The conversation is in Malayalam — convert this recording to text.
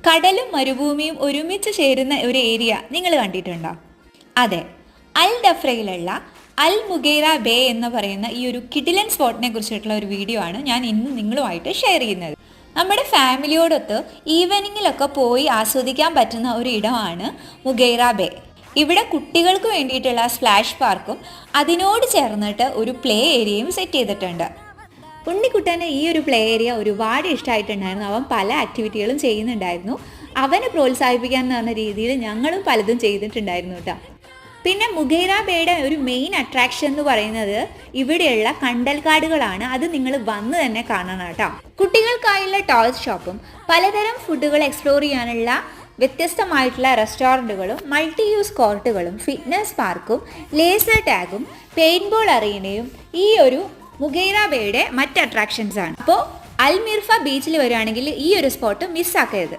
കടലും മരുഭൂമിയും ഒരുമിച്ച് ചേരുന്ന ഒരു ഏരിയ നിങ്ങൾ കണ്ടിട്ടുണ്ടോ? അതെ, അൽ ഡഫ്രയിലുള്ള അൽ മുഗൈറ ബേ എന്ന് പറയുന്ന ഈ ഒരു കിഡിലൻ സ്പോട്ടിനെ കുറിച്ചിട്ടുള്ള ഒരു വീഡിയോ ആണ് ഞാൻ ഇന്ന് നിങ്ങളുമായിട്ട് ഷെയർ ചെയ്യുന്നത്. നമ്മുടെ ഫാമിലിയോടൊത്ത് ഈവനിങ്ങിലൊക്കെ പോയി ആസ്വദിക്കാൻ പറ്റുന്ന ഒരു ഇടമാണ് മുഗൈറ ബേ. ഇവിടെ കുട്ടികൾക്ക് വേണ്ടിയിട്ടുള്ള സ്പ്ലാഷ് പാർക്കും അതിനോട് ചേർന്നിട്ട് ഒരു പ്ലേ ഏരിയയും സെറ്റ് ചെയ്തിട്ടുണ്ട്. ഉണ്ണിക്കുട്ടന് ഈ ഒരു പ്ലേ ഏരിയ ഒരുപാട് ഇഷ്ടമായിട്ടുണ്ടായിരുന്നു. അവൻ പല ആക്ടിവിറ്റികളും ചെയ്യുന്നുണ്ടായിരുന്നു. അവനെ പ്രോത്സാഹിപ്പിക്കാൻ എന്ന് പറഞ്ഞ രീതിയിൽ ഞങ്ങളും പലതും ചെയ്തിട്ടുണ്ടായിരുന്നു കേട്ടോ. പിന്നെ മുഗൈറ ബേയുടെ ഒരു മെയിൻ അട്രാക്ഷൻ എന്ന് പറയുന്നത് ഇവിടെയുള്ള കണ്ടൽക്കാടുകളാണ്. അത് നിങ്ങൾ വന്ന് തന്നെ കാണണം കേട്ടോ. കുട്ടികൾക്കായുള്ള ടോയ്സ് ഷോപ്പും പലതരം ഫുഡുകൾ എക്സ്പ്ലോർ ചെയ്യാനുള്ള വ്യത്യസ്തമായിട്ടുള്ള റെസ്റ്റോറൻറ്റുകളും മൾട്ടി യൂസ് കോർട്ടുകളും ഫിറ്റ്നസ് പാർക്കും ലേസർ ടാഗും പെയിന്റ് ബോൾ അറീനയും ഈ ഒരു മുഗൈറ ബേയുടെ മറ്റ് അട്രാക്ഷൻസ് ആണ്. അപ്പോൾ അൽമിർഫ ബീച്ചിൽ വരികയാണെങ്കിൽ ഈ ഒരു സ്പോട്ട് മിസ്സാക്കരുത്.